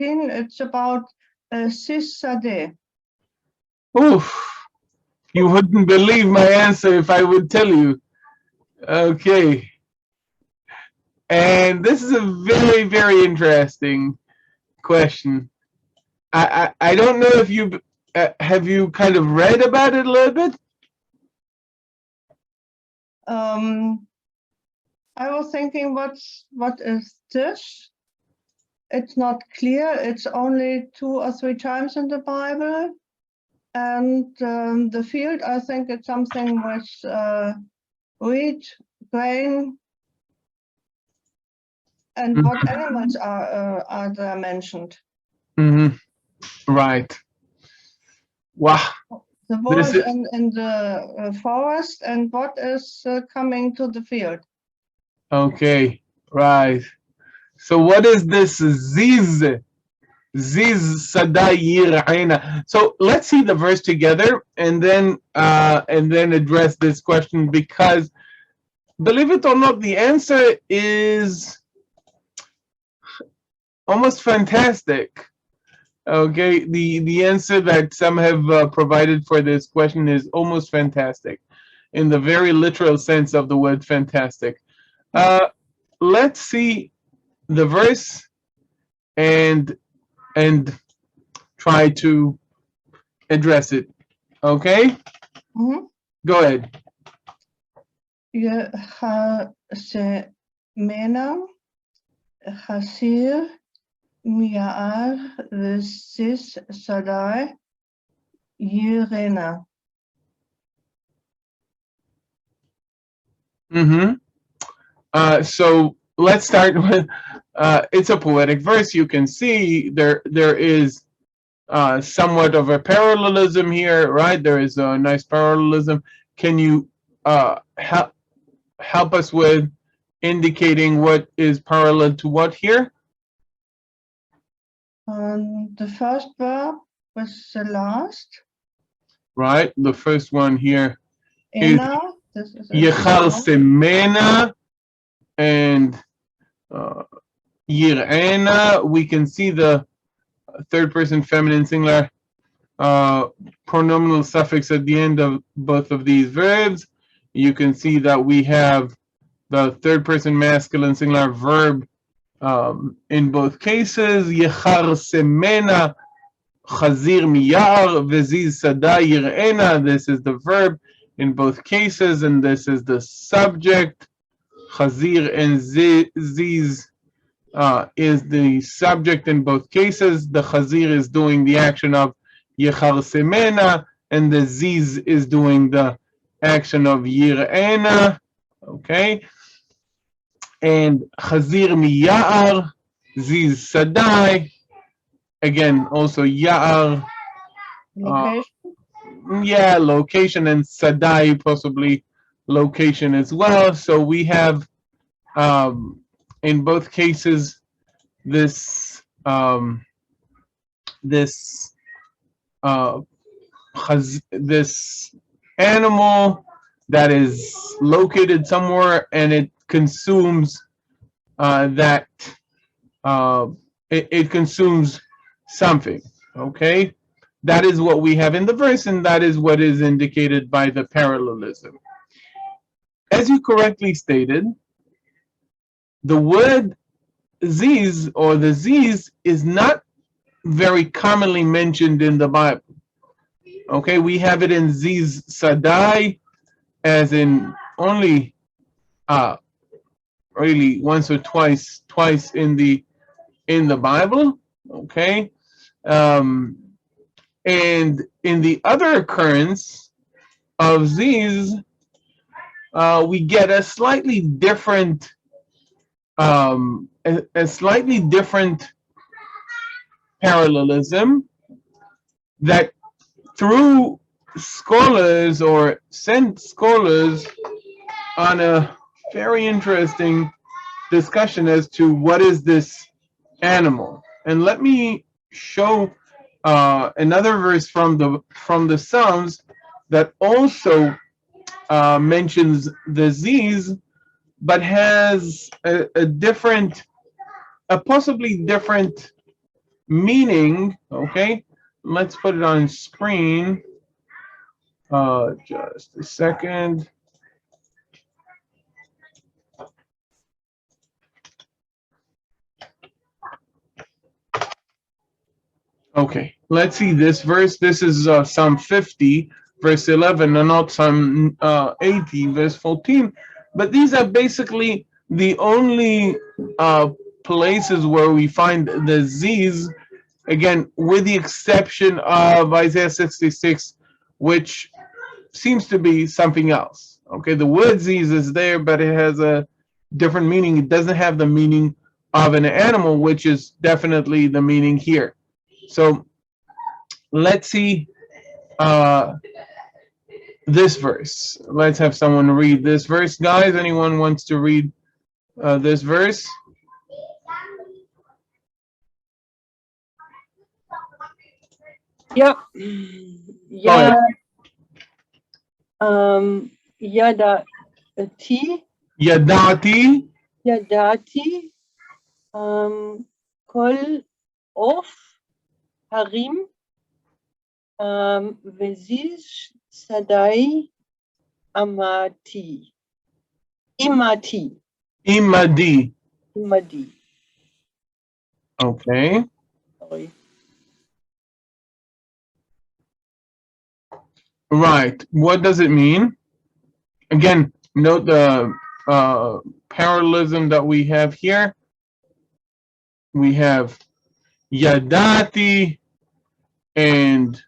it's about ZIZ Sadday. Oof. You wouldn't believe my answer if I would tell you. Okay. And this is a very, very interesting question. I don't know if you have you kind of read about it a little bit? I was thinking, what is this? It's not clear. It's only 2 or 3 times in the Bible. And the field, I think it's something with wheat, grain, and what animals are there mentioned? Right. Wow. The wolf in the forest, and what is coming to the field? Okay, right. So what is this ZIZ? ZIZ Sadday Yir'ena. So let's see the verse together and then address this question, because believe it or not, the answer is almost fantastic. Okay, the answer that some have provided for this question is almost fantastic, in the very literal sense of the word fantastic. Let's see the verse and try to address it. Okay? Go ahead. Mena Hasir Mi'ar ZIZ Sadday Yir'ena. So let's start with it's a poetic verse. You can see there is somewhat of a parallelism here, right? There is a nice parallelism. Can you help us with indicating what is parallel to what here? The first verb was the last. Right, the first one here Ena, is Yechal Semena and Yir'ena. We can see the third person feminine singular pronominal suffix at the end of both of these verbs. You can see that we have the third person masculine singular verb in both cases. Yechar Semena Chazir Miyar V'ziz Sadday Yir'ena. This is the verb in both cases, and this is the subject. Chazir and Ziz is the subject in both cases. The Chazir is doing the action of Yechar Semena, and the Ziz is doing the action of Yir'ena. Okay? And Chazir Miyar, Ziz Sadday. Again, also Ya'ar. Yeah, location, and Sadday possibly location as well. So we have in both cases this this animal that is located somewhere, and it consumes it consumes something. Okay, that is what we have in the verse, and that is what is indicated by the parallelism. As you correctly stated, the word ZIZ or the ZIZ is not very commonly mentioned in the Bible. Okay, we have it in ZIZ Sadday as in only really once or twice in the Bible. Okay, and in the other occurrence of ZIZ, we get a slightly different parallelism that through scholars or sent scholars on a very interesting discussion as to what is this animal. And let me show another verse from the Psalms that also mentions the ZIZ, but has a possibly different meaning, okay, let's put it on screen. Just a second. Okay, let's see this verse. This is Psalm 50, verse 11, and not Psalm 80, verse 14. But these are basically the only places where we find the ZIZ, again, with the exception of Isaiah 66, which seems to be something else. Okay, the word ZIZ is there, but it has a different meaning. It doesn't have the meaning of an animal, which is definitely the meaning here. So let's see this verse. Let's have someone read this verse. Guys, anyone wants to read this verse? Yeah. Yeah. Yadati. Kol of Harim. ZIZ Sadday Imadi. Okay. Sorry. Right. What does it mean? Again, note the parallelism that we have here. We have Yadati and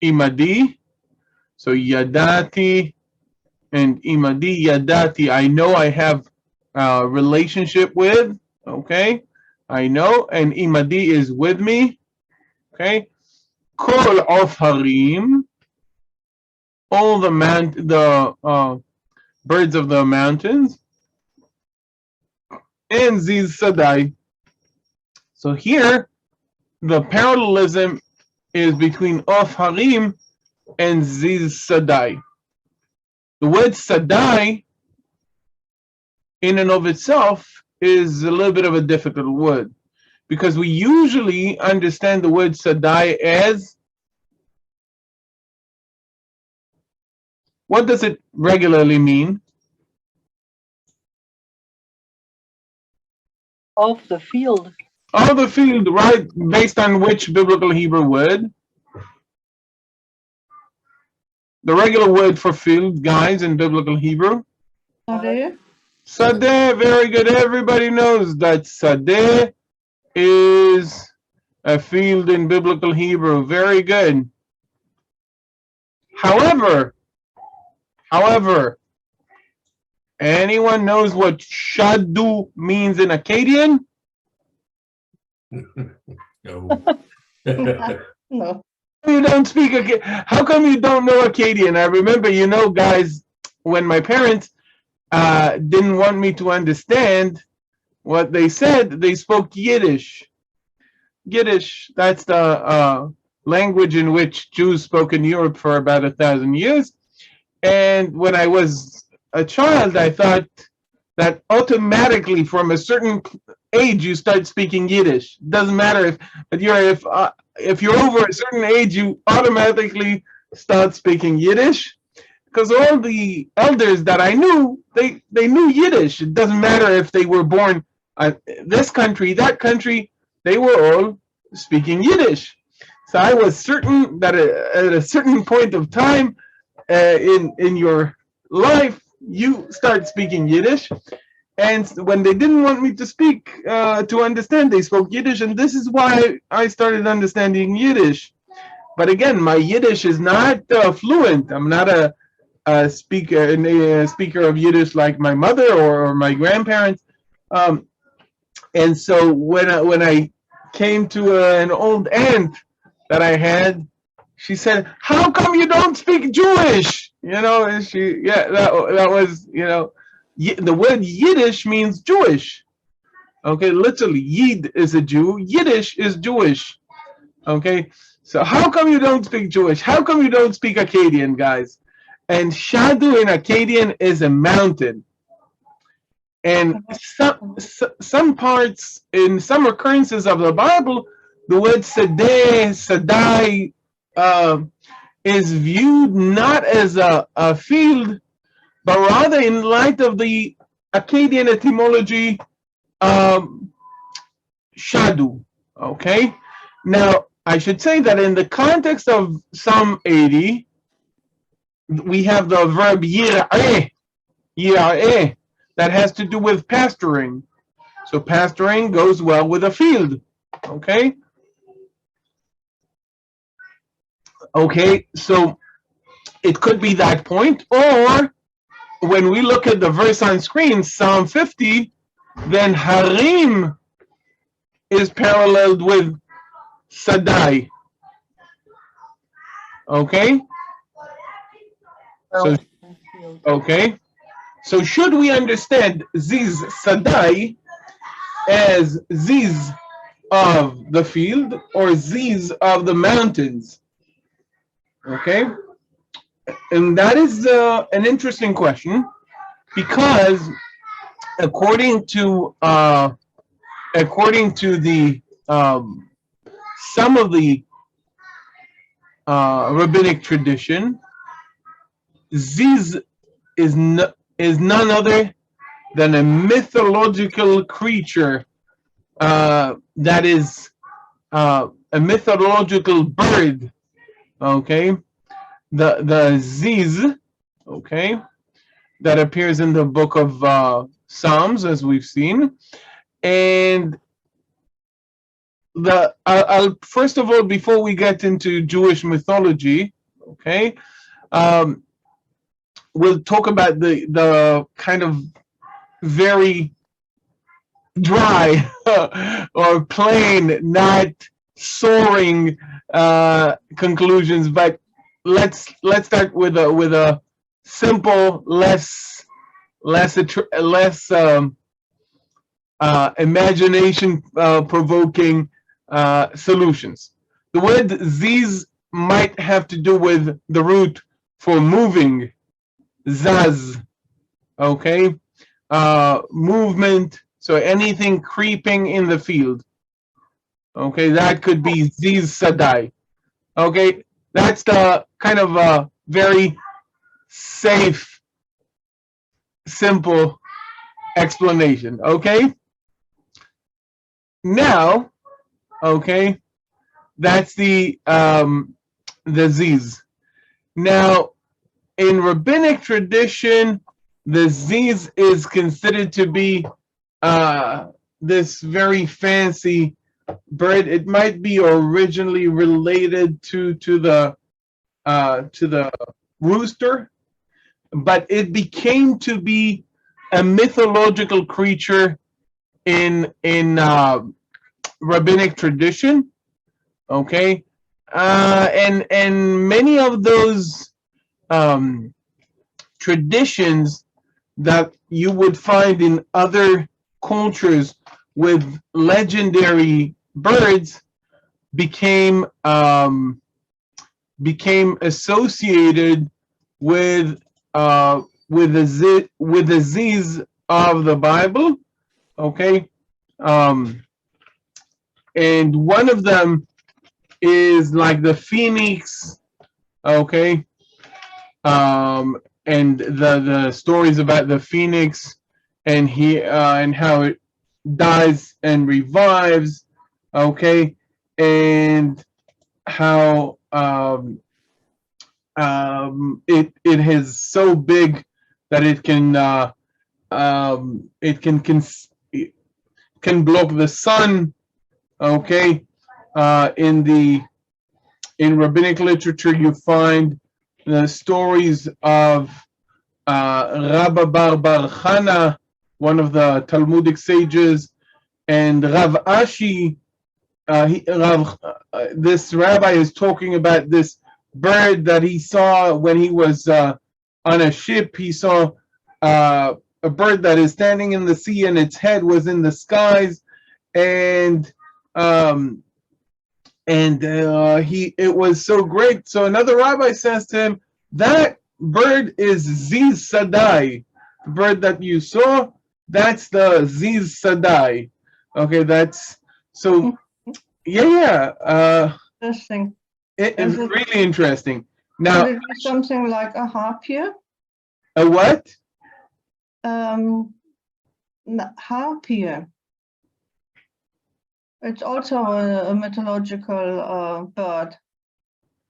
Imadi. So Yadati and Imadi. Yadati, I know I have a relationship with. Okay, I know. And Imadi is with me. Okay. Kol of Harim. All the birds of the mountains. And ZIZ Sadday. So here, the parallelism is between Of Harim and ZIZ Sadday. The word Sadday, in and of itself, is a little bit of a difficult word, because we usually understand the word Sadday as, what does it regularly mean? Of the field. Of the field, right? Based on which biblical Hebrew word? The regular word for field, guys, in biblical Hebrew? Sadday. Sadday, very good. Everybody knows that Sadday is a field in biblical Hebrew. Very good. However, anyone knows what Shadu means in Akkadian? No. No. You don't speak Akkadian. How come you don't know Akkadian? I remember, you know, guys, when my parents didn't want me to understand what they said, they spoke Yiddish. Yiddish, that's the language in which Jews spoke in Europe for about 1,000 years. And when I was a child, I thought that automatically from a certain age you start speaking Yiddish. Doesn't matter if you're over a certain age, you automatically start speaking Yiddish. Because all the elders that I knew, they knew Yiddish. It doesn't matter if they were born this country, that country, they were all speaking Yiddish. So I was certain that at a certain point of time in your life, you start speaking Yiddish. And when they didn't want me to speak, to understand, they spoke Yiddish. And this is why I started understanding Yiddish. But again, my Yiddish is not fluent. I'm not a speaker of Yiddish like my mother or my grandparents. And so when I came to an old aunt that I had, she said, "How come you don't speak Jewish?" You know, and that was, you know, the word Yiddish means Jewish. Okay, literally, Yid is a Jew, Yiddish is Jewish. Okay, so how come you don't speak Jewish? How come you don't speak Akkadian, guys? And Shadu in Akkadian is a mountain. And some parts, in some occurrences of the Bible, the word Sadday, Sadday, is viewed not as a field, but rather in light of the Akkadian etymology, shadu. Okay? Now, I should say that in the context of Psalm 80, we have the verb yir'eh, yir'eh, that has to do with pasturing. So pasturing goes well with a field. Okay? Okay, so it could be that point, or when we look at the verse on screen, Psalm 50, then Harim is paralleled with Sadday. Okay? So, okay. So should we understand ZIZ Sadday as ZIZ of the field or ZIZ of the mountains? Okay? And that is an interesting question, because according to the some of the rabbinic tradition, ZIZ is none other than a mythological creature, that is a mythological bird. Okay, the ZIZ, okay, that appears in the book of Psalms, as we've seen. And I'll first of all, before we get into Jewish mythology, okay, we'll talk about the kind of very dry or plain, not soaring conclusions. But let's start with a simple, less imagination provoking solutions. The word ZIZ might have to do with the root for moving, ZAZ, okay, movement. So anything creeping in the field, okay, that could be ZIZ Sadday. Okay, that's the kind of a very safe, simple explanation. Okay, now, okay, that's the ZIZ. Now, in rabbinic tradition, the ZIZ is considered to be this very fancy bird. It might be originally related to the rooster, but it became to be a mythological creature in rabbinic tradition. Okay, and many of those traditions that you would find in other cultures with legendary birds became associated with the ZIZ of the Bible. Okay, and one of them is like the phoenix. Okay, and the stories about the phoenix and and how it dies and revives. Okay, and how it is so big that it can block the sun. Okay, in rabbinic literature, you find the stories of Rabba Bar Chana, one of the Talmudic sages, and Rav Ashi. This rabbi is talking about this bird that he saw when he was on a ship. He saw a bird that is standing in the sea, and its head was in the skies, and it was so great. So another rabbi says to him, that bird is ZIZ Sadday. The bird that you saw, that's the ZIZ Sadday. Okay, that's so. Yeah. Interesting. It is Is it- really interesting. Could Now, it be something like a harpier? a what? Harpier. It's also a mythological bird.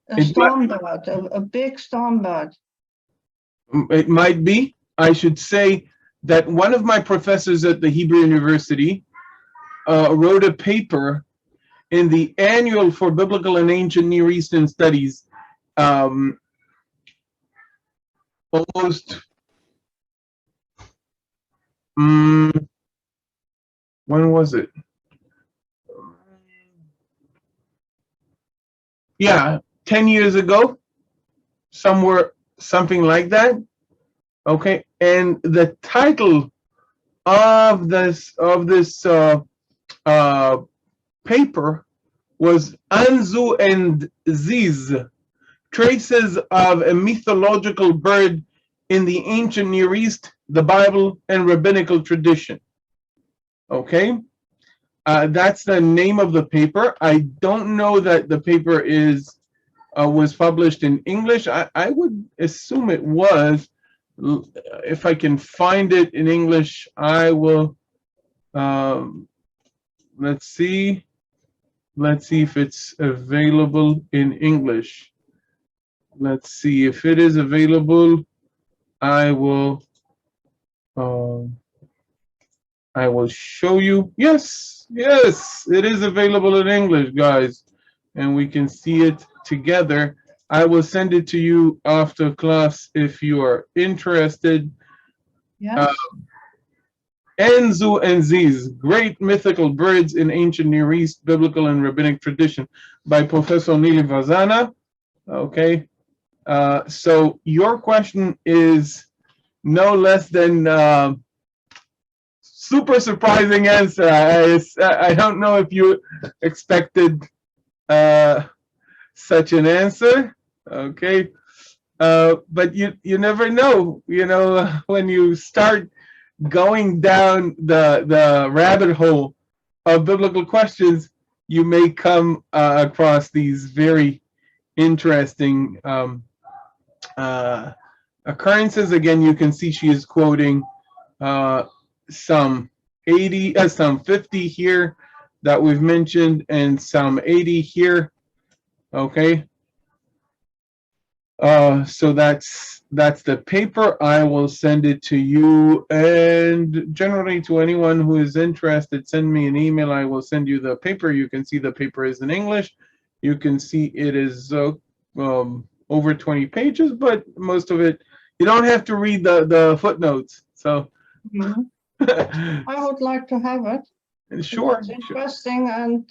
A storm bird, a big storm bird. It might be. I should say that one of my professors at the Hebrew University wrote a paper in the annual for Biblical and Ancient Near Eastern Studies, almost, when was it? Yeah, 10 years ago, somewhere, something like that. Okay, and the title of this paper was Anzu and ZIZ, Traces of a Mythological Bird in the Ancient Near East, the Bible, and Rabbinical Tradition. Okay, that's the name of the paper. I don't know that the paper was published in English. I would assume it was. If I can find it in English, I will. Let's see if it's available in English. Let's see if it is available. I will show you. Yes, it is available in English, guys, and we can see it together. I will send it to you after class if you are interested. Yes. Anzu and ZIZ, Great Mythical Birds in Ancient Near East, Biblical and Rabbinic Tradition, by Professor Nili Vazana. Okay, so your question is no less than super surprising answer. I don't know if you expected such an answer. Okay, but you never know. You know, when you start going down the rabbit hole of biblical questions, you may come across these very interesting occurrences. Again, you can see she is quoting some 50 here that we've mentioned, and some 80 here. Okay. So that's the paper. I will send it to you, and generally to anyone who is interested, send me an email. I will send you the paper. You can see the paper is in English. You can see it is over 20 pages, but most of it, you don't have to read the footnotes. So I would like to have it. Sure. It's interesting, and